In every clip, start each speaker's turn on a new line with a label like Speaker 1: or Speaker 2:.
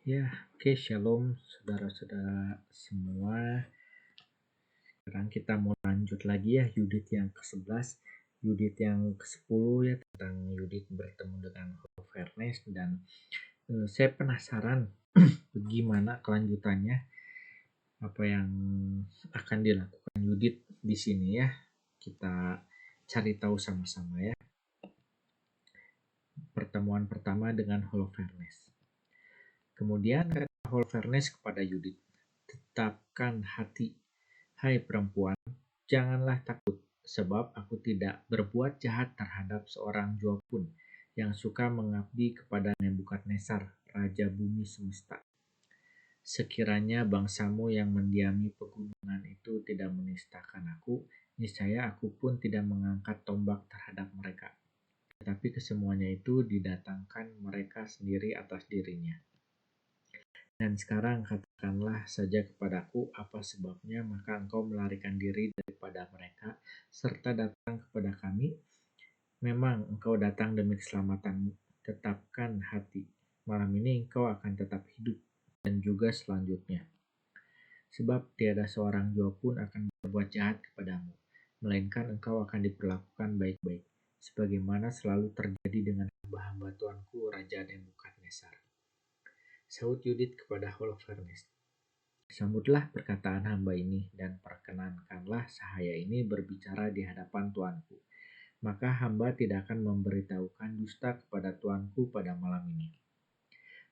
Speaker 1: Ya, oke, shalom saudara-saudara semua. Sekarang kita mau lanjut lagi ya, Yudit yang ke-11, Yudit yang ke-10 ya, tentang Yudit bertemu dengan Holofernes. Dan saya penasaran gimana kelanjutannya, apa yang akan dilakukan Yudit di sini ya. Kita cari tahu sama-sama ya. Pertemuan pertama dengan Holofernes. Kemudian kata Holofernes kepada Yudit, "Tetapkan hati, hai perempuan, janganlah takut, sebab aku tidak berbuat jahat terhadap seorang jua pun yang suka mengabdi kepada Nebukadnezar, Raja Bumi Semesta. Sekiranya bangsamu yang mendiami pegunungan itu tidak menistakan aku, niscaya aku pun tidak mengangkat tombak terhadap mereka. Tetapi kesemuanya itu didatangkan mereka sendiri atas dirinya. Dan sekarang katakanlah saja kepadaku apa sebabnya, maka engkau melarikan diri daripada mereka, serta datang kepada kami. Memang engkau datang demi keselamatanmu. Tetapkan hati, malam ini engkau akan tetap hidup, dan juga selanjutnya. Sebab tiada seorang jua pun akan berbuat jahat kepadamu, melainkan engkau akan diperlakukan baik-baik, sebagaimana selalu terjadi dengan hamba-hamba Tuanku Raja Nebukadnezar." Sahut Yudit kepada Holofernes, "Sambutlah perkataan hamba ini, dan perkenankanlah sahaya ini berbicara di hadapan tuanku. Maka hamba tidak akan memberitahukan dusta kepada tuanku pada malam ini.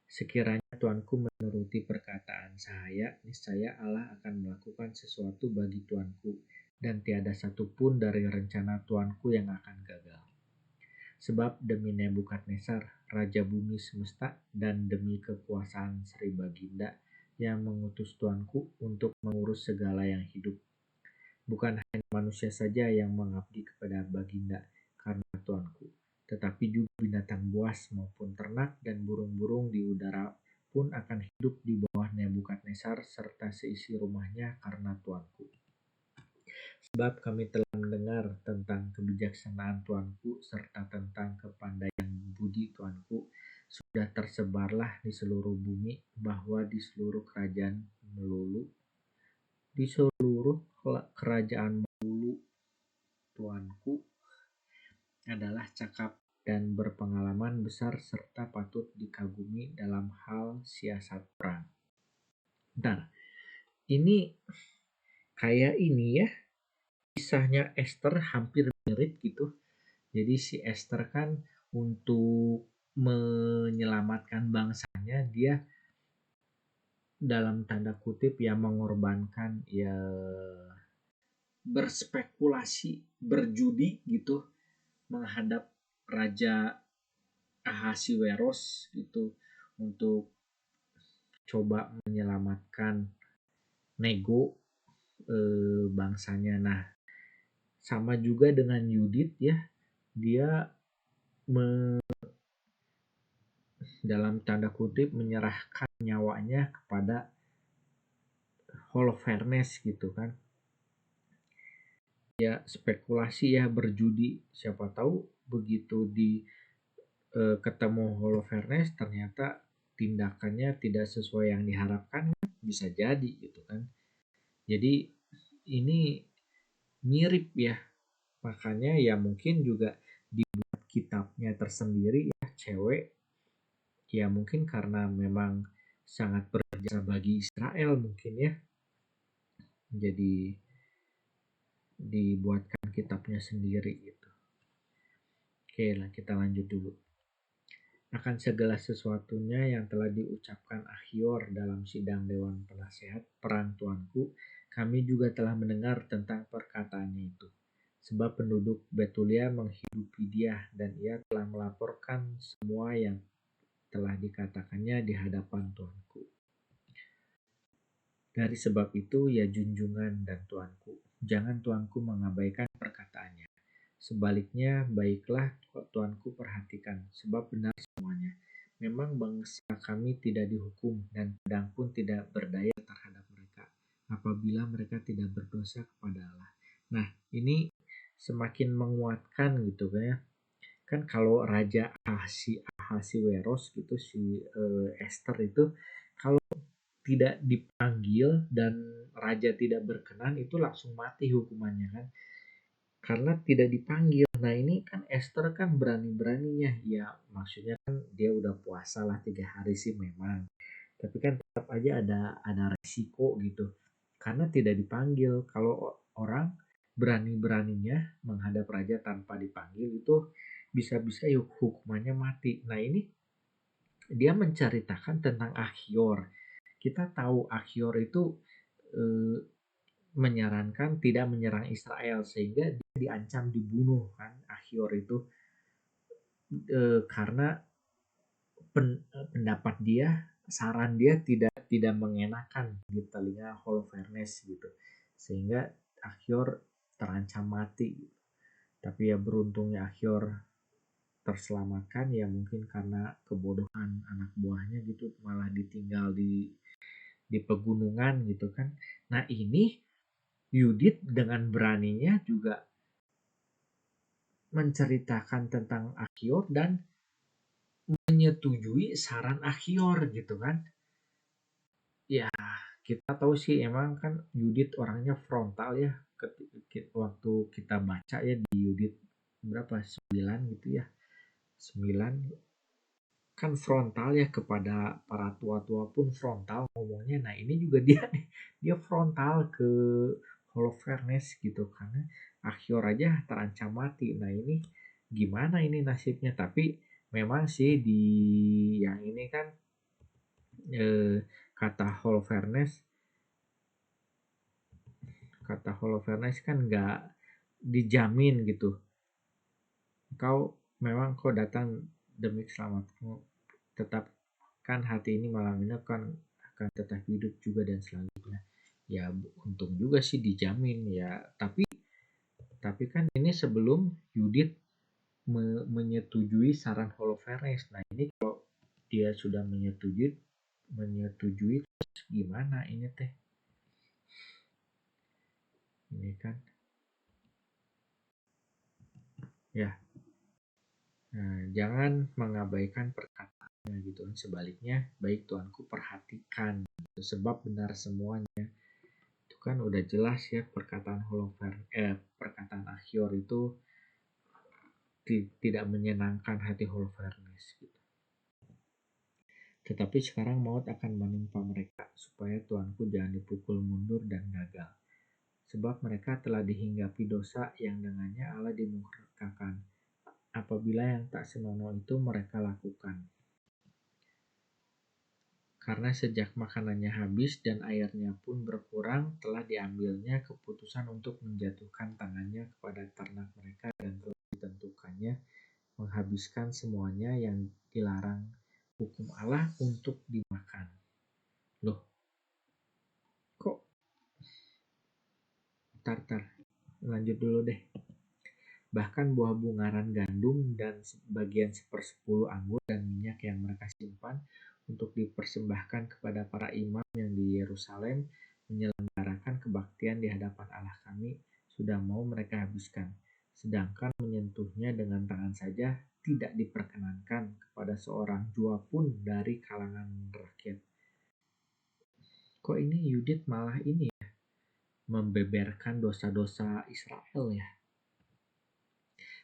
Speaker 1: Sekiranya tuanku menuruti perkataan sahaya, niscaya Allah akan melakukan sesuatu bagi tuanku, dan tiada satupun dari rencana tuanku yang akan gagal. Sebab demi Nebukadnezar, Raja Bumi Semesta, dan demi kekuasaan Sri Baginda yang mengutus tuanku untuk mengurus segala yang hidup. Bukan hanya manusia saja yang mengabdi kepada Baginda karena tuanku, tetapi juga binatang buas maupun ternak dan burung-burung di udara pun akan hidup di bawah Nebukadnezar serta seisi rumahnya karena tuanku. Sebab kami telah mendengar tentang kebijaksanaan tuanku serta tentang kepandaian budi tuanku, sudah tersebarlah di seluruh bumi bahwa di seluruh kerajaan melulu tuanku adalah cakap dan berpengalaman besar serta patut dikagumi dalam hal siasat perang." Bentar, ini kayak ini ya, kisahnya Esther hampir mirip gitu. Jadi si Esther kan untuk menyelamatkan bangsanya, dia dalam tanda kutip ya mengorbankan, ya berspekulasi, berjudi gitu menghadap Raja Ahasiweros gitu untuk coba menyelamatkan nego bangsanya. Nah, sama juga dengan Yudit ya, dia dalam tanda kutip menyerahkan nyawanya kepada Holofernes gitu kan. Ya spekulasi ya, berjudi, siapa tahu begitu di ketemu Holofernes ternyata tindakannya tidak sesuai yang diharapkan, bisa jadi gitu kan. Jadi ini mirip ya, makanya ya mungkin juga dibuat kitabnya tersendiri ya, cewek ya, mungkin karena memang sangat berjasa bagi Israel mungkin ya, jadi dibuatkan kitabnya sendiri gitu. Oke lah, kita lanjut dulu. Akan segala sesuatunya yang telah diucapkan Achior dalam sidang Dewan Penasehat perang tuanku, kami juga telah mendengar tentang perkataannya itu. Sebab penduduk Betulia menghidupi dia, dan ia telah melaporkan semua yang telah dikatakannya di hadapan tuanku. Dari sebab itu, ya junjungan dan tuanku, jangan tuanku mengabaikan perkataannya. Sebaliknya, baiklah tuanku perhatikan, sebab benar semuanya. Memang bangsa kami tidak dihukum, dan pedang pun tidak berdaya terhadap mereka, apabila mereka tidak berdosa kepada Allah. Nah, ini semakin menguatkan gitu ya. Kan kalau Raja Ahasiweros gitu, si Esther itu Kalau tidak dipanggil dan raja tidak berkenan, itu langsung mati hukumannya kan. Karena tidak dipanggil. Nah ini kan Esther kan berani-beraninya. Ya maksudnya kan dia udah puasa lah 3 hari sih memang. Tapi kan tetap aja ada resiko gitu. Karena tidak dipanggil. Kalau orang berani-beraninya menghadap raja tanpa dipanggil itu bisa-bisa hukumannya mati. Nah ini dia menceritakan tentang Akhior. Kita tahu Akhior itu eh, menyarankan tidak menyerang Israel sehingga dia diancam dibunuh kan Akhior itu karena pendapat dia, saran dia tidak mengenakan di telinga Holofernes gitu, sehingga Akhior terancam mati. Tapi ya beruntungnya Akhior terselamatkan, ya mungkin karena kebodohan anak buahnya gitu, malah ditinggal di pegunungan gitu kan. Nah ini Yudit dengan beraninya juga menceritakan tentang Akhior dan menyetujui saran Akhior gitu kan. Ya kita tahu sih emang kan Yudit orangnya frontal ya. Waktu kita baca ya di Yudit berapa 9 gitu ya, 9 kan frontal ya, kepada para tua-tua pun frontal ngomongnya. Nah ini juga dia frontal ke Holofernes gitu, karena Akhior aja terancam mati. Nah ini gimana ini nasibnya. Tapi memang sih di yang ini kan eh, kata Holofernes kan nggak dijamin gitu. Kau datang demi keselamatan, tetap kan hati ini malam ini kan akan tetap hidup juga dan selanjutnya. Ya untung juga sih dijamin ya. Tapi kan ini sebelum Yudit menyetujui saran Holofernes. Nah ini kalau dia sudah menyetujui terus gimana ini teh, ini kan ya. Nah, jangan mengabaikan perkataannya gitu kan. Sebaliknya, baik Tuanku perhatikan gitu. Sebab benar semuanya. Itu kan udah jelas ya perkataan Akhior itu tidak menyenangkan hati Holofernes gitu. Tetapi sekarang maut akan menimpa mereka supaya Tuanku jangan dipukul mundur dan gagal. Sebab mereka telah dihinggapi dosa yang dengannya Allah dimurkakan. Apabila yang tak senonoh itu mereka lakukan. Karena sejak makanannya habis dan airnya pun berkurang, telah diambilnya keputusan untuk menjatuhkan tangannya kepada ternak mereka dan telah ditentukannya menghabiskan semuanya yang dilarang hukum Allah untuk dimakan. Loh, kok tar, lanjut dulu deh. Bahkan buah bungaran gandum dan bagian 1/10 anggur dan minyak yang mereka simpan untuk dipersembahkan kepada para imam yang di Yerusalem menyelenggarakan kebaktian di hadapan Allah kami sudah mau mereka habiskan. Sedangkan menyentuhnya dengan tangan saja tidak diperkenankan kepada seorang jua pun dari kalangan rakyat. Kok ini Yudit malah ini ya, membeberkan dosa-dosa Israel ya.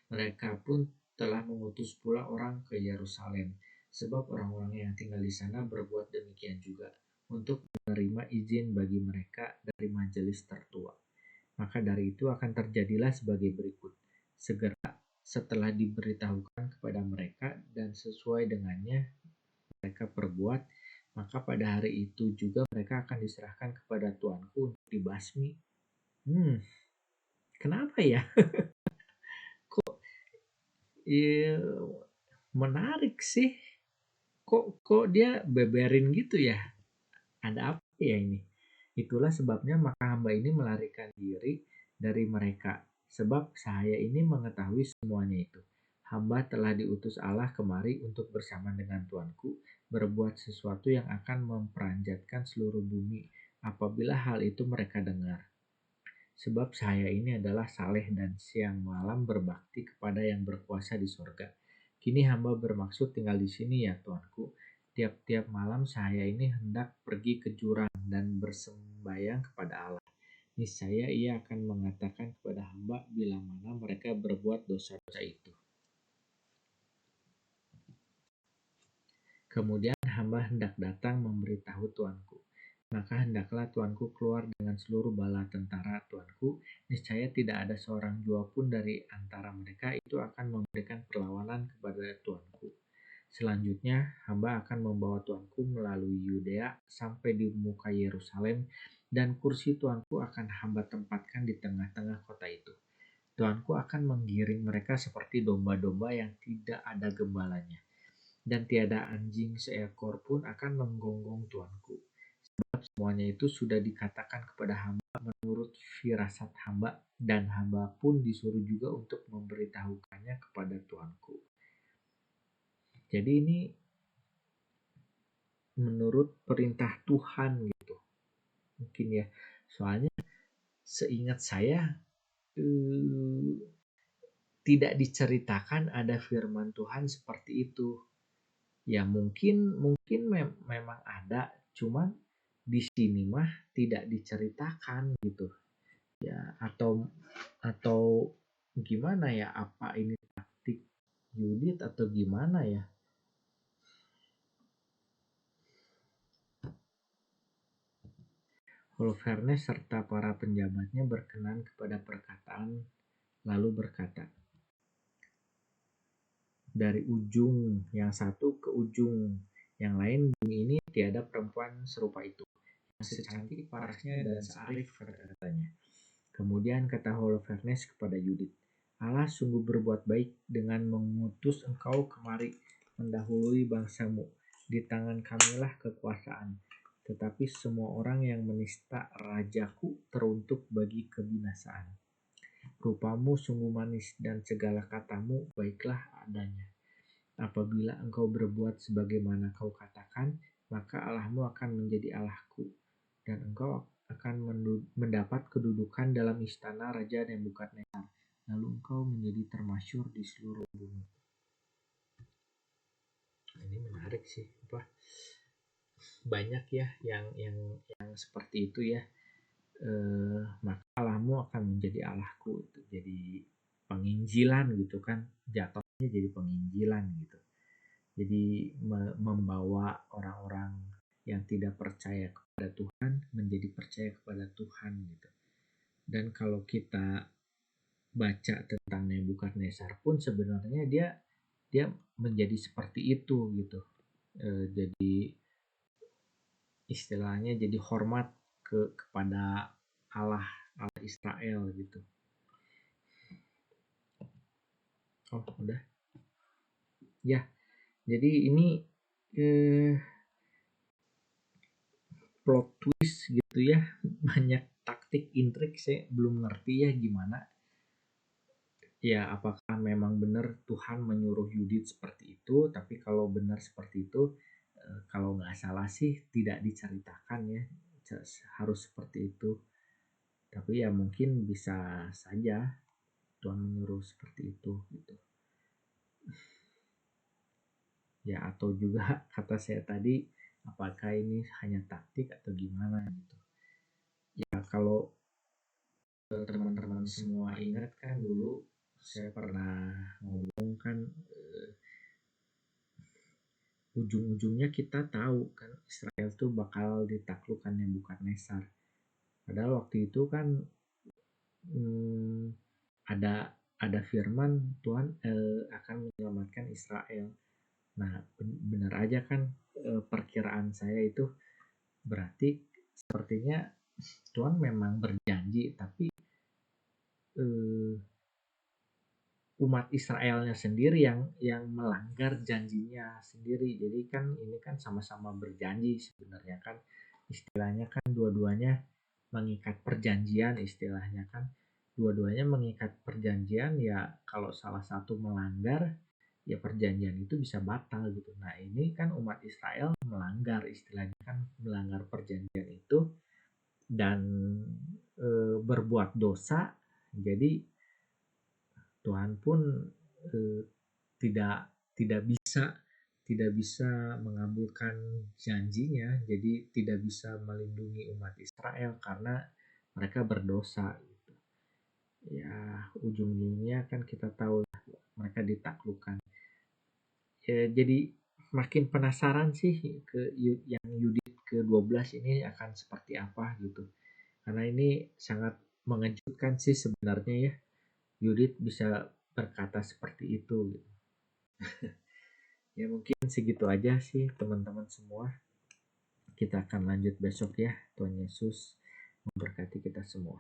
Speaker 1: Mereka pun telah mengutus pula orang ke Yerusalem, sebab orang-orang yang tinggal di sana berbuat demikian juga, untuk menerima izin bagi mereka dari majelis tertua. Maka dari itu akan terjadilah sebagai berikut. Segera setelah diberitahukan kepada mereka dan sesuai dengannya mereka perbuat, maka pada hari itu juga mereka akan diserahkan kepada Tuanku untuk dibasmi. Kenapa ya? Iya, menarik sih. Kok dia beberin gitu ya? Ada apa ya ini? Itulah sebabnya maka hamba ini melarikan diri dari mereka. Sebab saya ini mengetahui semuanya itu. Hamba telah diutus Allah kemari untuk bersama dengan Tuanku berbuat sesuatu yang akan memperanjatkan seluruh bumi apabila hal itu mereka dengar. Sebab saya ini adalah saleh dan siang malam berbakti kepada yang berkuasa di sorga. Kini hamba bermaksud tinggal di sini ya Tuanku, tiap-tiap malam saya ini hendak pergi ke jurang dan bersembayang kepada Allah. Niscaya ia akan mengatakan kepada hamba bila mana mereka berbuat dosa-dosa itu. Kemudian hamba hendak datang memberitahu tuanku. Maka hendaklah tuanku keluar dengan seluruh bala tentara tuanku. Niscaya tidak ada seorang jua pun dari antara mereka itu akan memberikan perlawanan kepada tuanku. Selanjutnya, hamba akan membawa tuanku melalui Yudea sampai di muka Yerusalem, dan kursi tuanku akan hamba tempatkan di tengah-tengah kota itu. Tuanku akan menggiring mereka seperti domba-domba yang tidak ada gembalanya, dan tiada anjing seekor pun akan menggonggong tuanku. Sebab semuanya itu sudah dikatakan kepada hamba menurut firasat hamba, dan hamba pun disuruh juga untuk memberitahukannya kepada tuanku. Jadi ini menurut perintah Tuhan gitu. Mungkin ya. Soalnya seingat saya tidak diceritakan ada firman Tuhan seperti itu. Ya mungkin memang ada, cuman di sini mah tidak diceritakan gitu. Ya atau gimana ya, apa ini taktik Yudit atau gimana ya? Holofernes serta para penjabatnya berkenan kepada perkataan, lalu berkata, dari ujung yang satu ke ujung yang lain bumi ini tiada perempuan serupa itu, yang secantik parasnya dan searif kata-katanya. Kemudian kata Holofernes kepada Yudit, Allah sungguh berbuat baik dengan mengutus engkau kemari mendahului bangsamu. Di tangan kamilah kekuasaan, tetapi semua orang yang menista rajaku teruntuk bagi kebinasaan. Rupamu sungguh manis dan segala katamu baiklah adanya. Apabila engkau berbuat sebagaimana kau katakan, maka Allahmu akan menjadi Allahku, dan engkau akan mendapat kedudukan dalam istana Raja Nebukadnezar. Lalu engkau menjadi termasyhur di seluruh bumi. Ini menarik sih, banyak ya yang seperti itu ya. Maka Allahmu akan menjadi Allahku, itu jadi penginjilan gitu kan, jatuhnya jadi penginjilan gitu. Jadi membawa orang-orang yang tidak percaya kepada Tuhan menjadi percaya kepada Tuhan gitu. Dan kalau kita baca tentang Nebukadnezar pun sebenarnya dia menjadi seperti itu gitu. Jadi istilahnya jadi hormat kepada Allah Israel gitu. Oh udah ya, jadi ini plot twist gitu ya, banyak taktik intrik, saya belum ngerti ya gimana ya, apakah memang benar Tuhan menyuruh Yudit seperti itu. Tapi kalau benar seperti itu, kalau nggak salah sih tidak diceritakan ya harus seperti itu. Tapi ya mungkin bisa saja Tuhan menyuruh seperti itu gitu ya, atau juga kata saya tadi, apakah ini hanya taktik atau gimana gitu ya. Kalau teman-teman semua ingat kan, dulu saya pernah ngomong kan, ujung-ujungnya kita tahu kan Israel tuh bakal ditaklukkan Nebukadnezar. Padahal waktu itu kan ada firman Tuhan akan menyelamatkan Israel. Nah benar aja kan, perkiraan saya itu berarti sepertinya Tuhan memang berjanji, tapi umat Israelnya sendiri yang melanggar janjinya sendiri. Jadi kan ini kan sama-sama berjanji sebenarnya kan, istilahnya kan dua-duanya mengikat perjanjian, istilahnya kan dua-duanya mengikat perjanjian ya. Kalau salah satu melanggar ya perjanjian itu bisa batal gitu. Nah ini kan umat Israel melanggar, istilahnya kan melanggar perjanjian itu dan berbuat dosa. Jadi Tuhan pun tidak tidak bisa mengabulkan janjinya, jadi tidak bisa melindungi umat Israel karena mereka berdosa. Gitu. Ya, ujung-ujungnya kan kita tahu mereka ditaklukkan. Ya, jadi makin penasaran sih yang Yudit ke-12 ini akan seperti apa gitu. Karena ini sangat mengejutkan sih sebenarnya ya. Yudit bisa berkata seperti itu gitu. Ya mungkin segitu aja sih teman-teman semua. Kita akan lanjut besok ya. Tuhan Yesus memberkati kita semua.